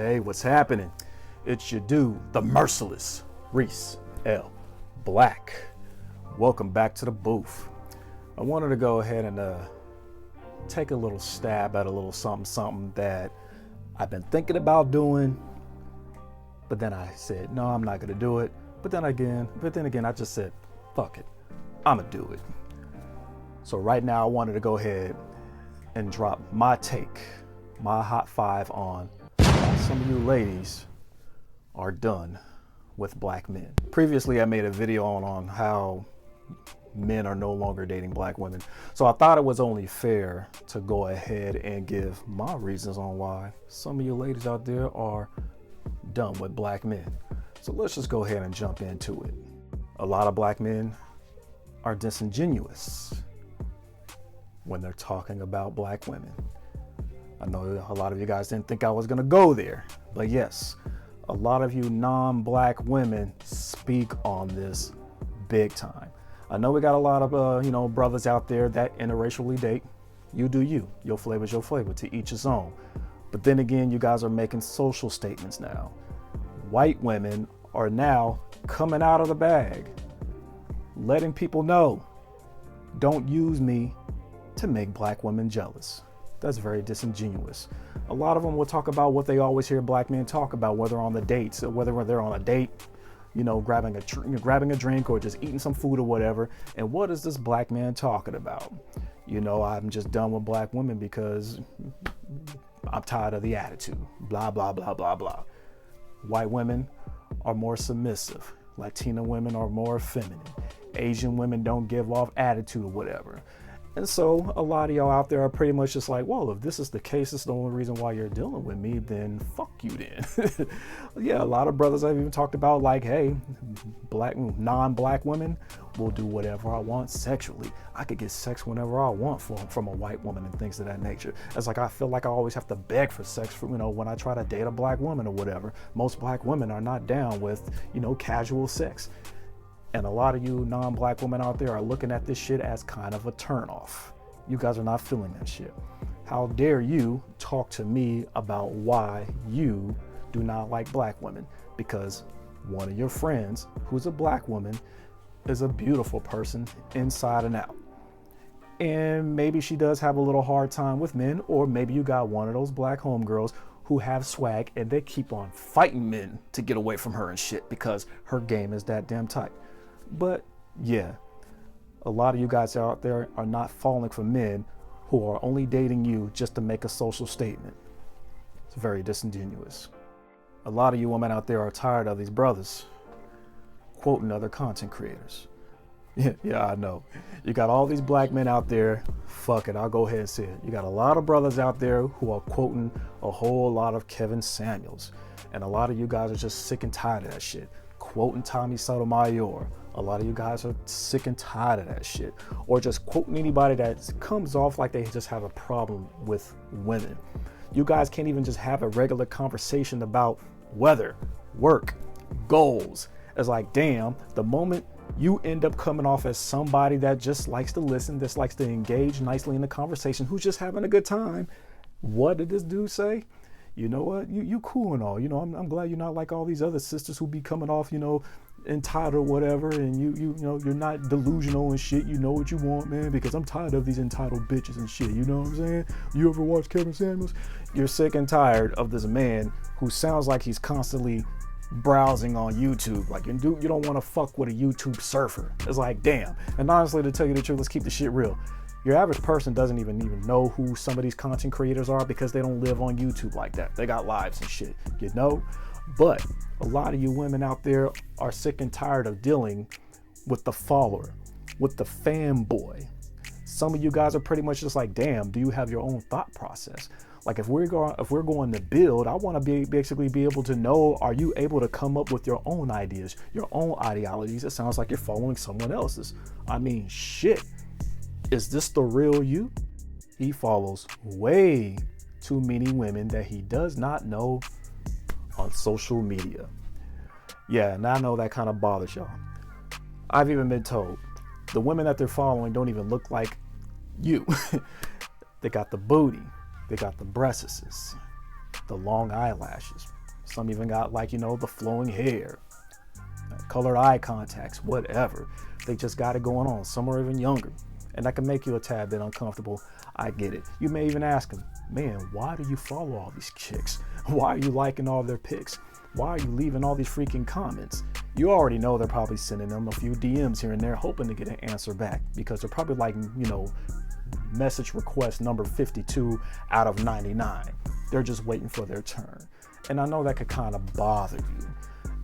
Hey, what's happening? It's your dude, the merciless Reese L. Black. Welcome back to the booth. I wanted to go ahead and take a little stab at a little something that I've been thinking about doing, but then I said, no, I'm not gonna do it. But then again, I just said, fuck it, I'ma do it. So right now I wanted to go ahead and drop my take, my hot five on why some of you ladies are done with black men. Previously, I made a video on how men are no longer dating black women. So I thought it was only fair to go ahead and give my reasons on why some of you ladies out there are done with black men. So let's just go ahead and jump into it. A lot of black men are disingenuous when they're talking about black women. I know a lot of you guys didn't think I was gonna go there, but yes, a lot of you non-black women speak on this big time. I know we got a lot of brothers out there that interracially date. You do you. Your flavor's your flavor, to each his own. But then again, you guys are making social statements now. White women are now coming out of the bag, letting people know, don't use me to make black women jealous. That's very disingenuous. A lot of them will talk about what they always hear black men talk about, whether on the dates, whether they're on a date, grabbing a drink or just eating some food or whatever. And what is this black man talking about? I'm just done with black women because I'm tired of the attitude. Blah, blah, blah, blah, blah. White women are more submissive. Latina women are more feminine. Asian women don't give off attitude or whatever. And so a lot of y'all out there are pretty much just like, well, if this is the case, this is the only reason why you're dealing with me, then fuck you then. Yeah, a lot of brothers I've even talked about like, hey, non-black women will do whatever I want sexually. I could get sex whenever I want from a white woman and things of that nature. It's like I feel like I always have to beg for sex when I try to date a black woman or whatever. Most black women are not down with, casual sex. And a lot of you non-black women out there are looking at this shit as kind of a turnoff. You guys are not feeling that shit. How dare you talk to me about why you do not like black women? Because one of your friends, who's a black woman, is a beautiful person inside and out. And maybe she does have a little hard time with men, or maybe you got one of those black homegirls who have swag and they keep on fighting men to get away from her and shit because her game is that damn tight. But yeah, a lot of you guys out there are not falling for men who are only dating you just to make a social statement. It's very disingenuous. A lot of you women out there are tired of these brothers quoting other content creators. Yeah, I know. You got all these black men out there. Fuck it, I'll go ahead and say it. You got a lot of brothers out there who are quoting a whole lot of Kevin Samuels. And a lot of you guys are just sick and tired of that shit. Quoting Tommy Sotomayor. A lot of you guys are sick and tired of that shit. Or just quoting anybody that comes off like they just have a problem with women. You guys can't even just have a regular conversation about weather, work, goals. It's like, damn, the moment you end up coming off as somebody that just likes to listen, that likes to engage nicely in the conversation, who's just having a good time, what did this dude say? You know what? You cool and all. I'm glad you're not like all these other sisters who be coming off, entitled or whatever, and you're not delusional and shit. You know what you want, man, because I'm tired of these entitled bitches and shit. You know what I'm saying? You ever watch Kevin Samuels? You're sick and tired of this man who sounds like he's constantly browsing on YouTube. Like you don't want to fuck with a YouTube surfer. It's like, damn. And honestly, to tell you the truth, let's keep the shit real. Your average person doesn't even know who some of these content creators are because they don't live on YouTube like that. They got lives and shit, But a lot of you women out there are sick and tired of dealing with the follower, with the fanboy. Some of you guys are pretty much just like, damn, do you have your own thought process? Like if we're going to build, I want to basically be able to know, are you able to come up with your own ideas, your own ideologies? It sounds like you're following someone else's. I mean, shit. Is this the real you? He follows way too many women that he does not know on social media. Yeah, and I know that kind of bothers y'all. I've even been told the women that they're following don't even look like you. They got the booty, they got the breasts, the long eyelashes, Some even got like, the flowing hair, colored eye contacts, whatever. They just got it going on. Some are even younger. And that can make you a tad bit uncomfortable. I get it. You may even ask them, man, why do you follow all these chicks? Why are you liking all their pics? Why are you leaving all these freaking comments? You already know they're probably sending them a few DMs here and there, hoping to get an answer back, because they're probably like, message request number 52 out of 99. They're just waiting for their turn. And I know that could kind of bother you.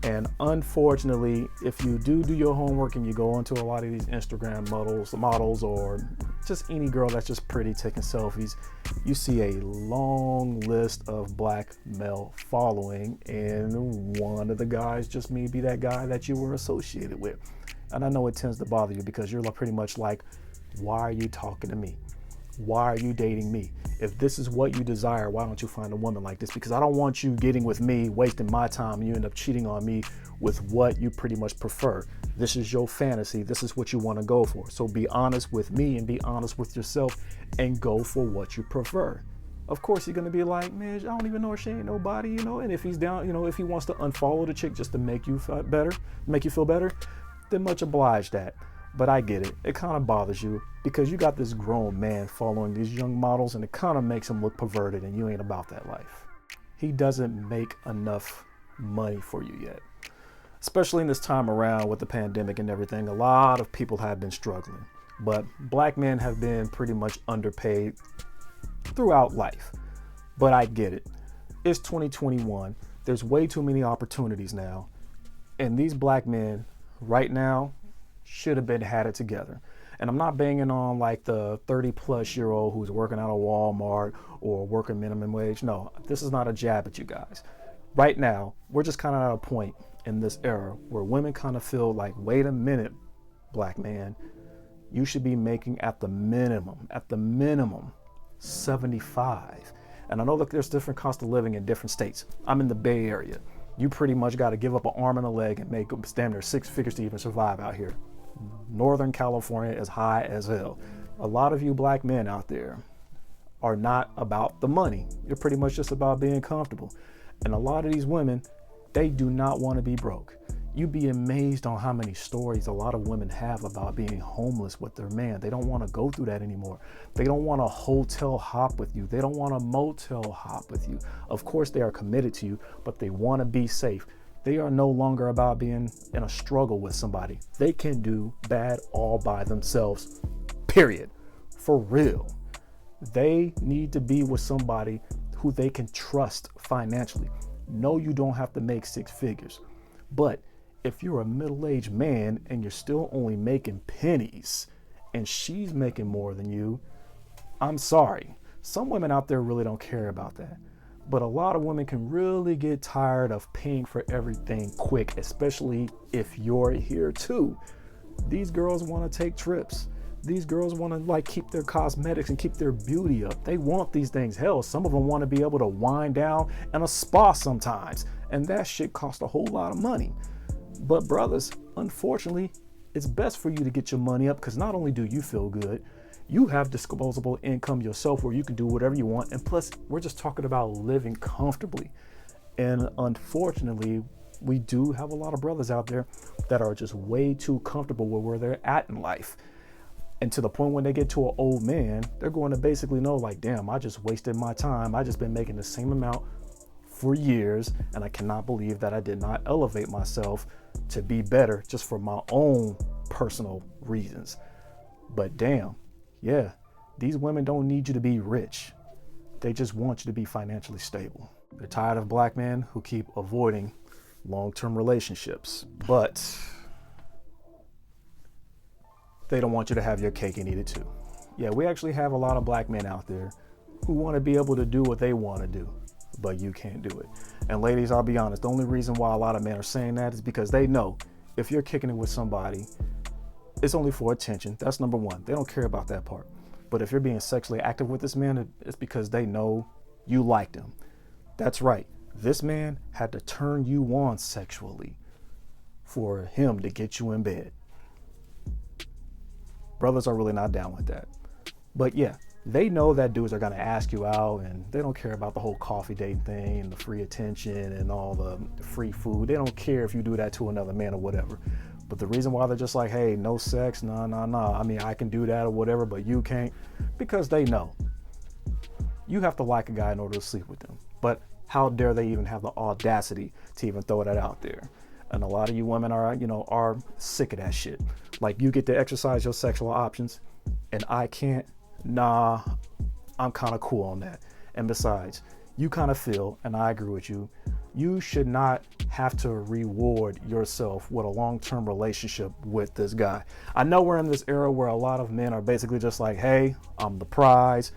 And unfortunately, if you do your homework and you go into a lot of these Instagram models, or just any girl that's just pretty taking selfies, you see a long list of black male following, and one of the guys just may be that guy that you were associated with. And I know it tends to bother you because you're pretty much like, why are you talking to me? Why are you dating me? If this is what you desire, why don't you find a woman like this? Because I don't want you getting with me, wasting my time, and you end up cheating on me with what you pretty much prefer. This is your fantasy. This is what you want to go for. So be honest with me and be honest with yourself and go for what you prefer. Of course, you're going to be like, man, I don't even know her. She ain't nobody, And if he's down, if he wants to unfollow the chick just to make you feel better, then much obliged that. But I get it. It kind of bothers you because you got this grown man following these young models, and it kind of makes him look perverted, and you ain't about that life. He doesn't make enough money for you yet. Especially in this time around with the pandemic and everything, a lot of people have been struggling. But black men have been pretty much underpaid throughout life. But I get it. It's 2021. There's way too many opportunities now. And these black men right now should have been had it together. And I'm not banging on like the 30-plus-year-old who's working out of Walmart or working minimum wage. No, this is not a jab at you guys. Right now, we're just kind of at a point in this era where women kind of feel like, wait a minute, black man, you should be making at the minimum, 75. And I know that there's different cost of living in different states. I'm in the Bay Area. You pretty much got to give up an arm and a leg and make damn near 6 figures to even survive out here. Northern California is high as hell. A lot of you black men out there are not about the money. You're pretty much just about being comfortable. And a lot of these women, they do not want to be broke. You'd be amazed on how many stories a lot of women have about being homeless with their man. They don't want to go through that anymore. They don't want a hotel hop with you. They don't want a motel hop with you. Of course, they are committed to you, but they want to be safe. They are no longer about being in a struggle with somebody. They can do bad all by themselves, period. For real. They need to be with somebody who they can trust financially. No, you don't have to make 6 figures. But if you're a middle-aged man and you're still only making pennies and she's making more than you, I'm sorry. Some women out there really don't care about that. But a lot of women can really get tired of paying for everything quick, especially if you're here too. These girls want to take trips. These girls want to keep their cosmetics and keep their beauty up. They want these things. Hell, some of them want to be able to wind down in a spa sometimes. And that shit costs a whole lot of money. But brothers, unfortunately, it's best for you to get your money up because not only do you feel good, you have disposable income yourself where you can do whatever you want. And plus, we're just talking about living comfortably. And unfortunately, we do have a lot of brothers out there that are just way too comfortable with where they're at in life. And to the point when they get to an old man, they're going to basically know like, damn, I just wasted my time. I just been making the same amount for years. And I cannot believe that I did not elevate myself to be better just for my own personal reasons. But damn. Yeah, these women don't need you to be rich. They just want you to be financially stable. They're tired of black men who keep avoiding long-term relationships, but they don't want you to have your cake and eat it too. Yeah, we actually have a lot of black men out there who want to be able to do what they want to do, but you can't do it. And ladies, I'll be honest, the only reason why a lot of men are saying that is because they know if you're kicking it with somebody, it's only for attention. That's number one. They don't care about that part. But if you're being sexually active with this man, it's because they know you liked him. That's right. This man had to turn you on sexually for him to get you in bed. Brothers are really not down with that. But yeah, they know that dudes are going to ask you out, and they don't care about the whole coffee date thing and the free attention and all the free food. They don't care if you do that to another man or whatever. But the reason why they're just like, hey, no sex, nah. I mean, I can do that or whatever, but you can't, because they know you have to like a guy in order to sleep with them. But how dare they even have the audacity to even throw that out there? And a lot of you women are sick of that shit. Like, you get to exercise your sexual options and I can't. Nah, I'm kind of cool on that. And besides, you kind of feel, and I agree with you, you should not have to reward yourself with a long-term relationship with this guy. I know we're in this era where a lot of men are basically just like, hey, I'm the prize.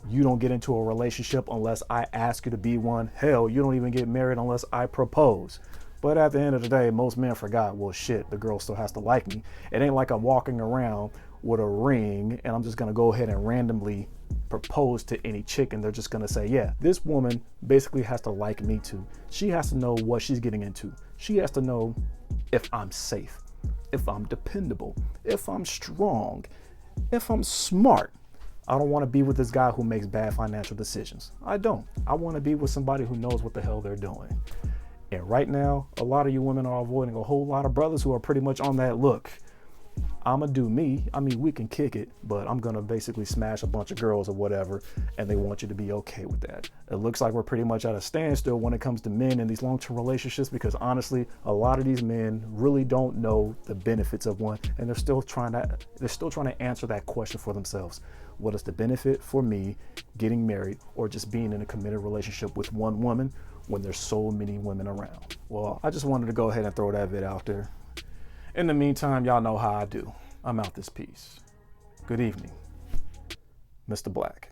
You don't get into a relationship unless I ask you to be one. Hell, you don't even get married unless I propose. But at the end of the day, most men forgot, well, shit, the girl still has to like me. It ain't like I'm walking around with a ring and I'm just gonna go ahead and randomly propose to any chick and they're just gonna say, yeah, this woman basically has to like me too. She has to know what she's getting into. She has to know if I'm safe, if I'm dependable, if I'm strong, if I'm smart. I don't want to be with this guy who makes bad financial decisions. I don't. I want to be with somebody who knows what the hell they're doing. And right now, a lot of you women are avoiding a whole lot of brothers who are pretty much on that look. I'ma do me. I mean, we can kick it, but I'm gonna basically smash a bunch of girls or whatever, and they want you to be okay with that. It looks like we're pretty much at a standstill when it comes to men in these long-term relationships, because honestly, a lot of these men really don't know the benefits of one, and they're still trying to answer that question for themselves. What is the benefit for me getting married or just being in a committed relationship with one woman when there's so many women around? Well, I just wanted to go ahead and throw that vid out there. In the meantime, y'all know how I do. I'm out this piece. Good evening, Mr. Black.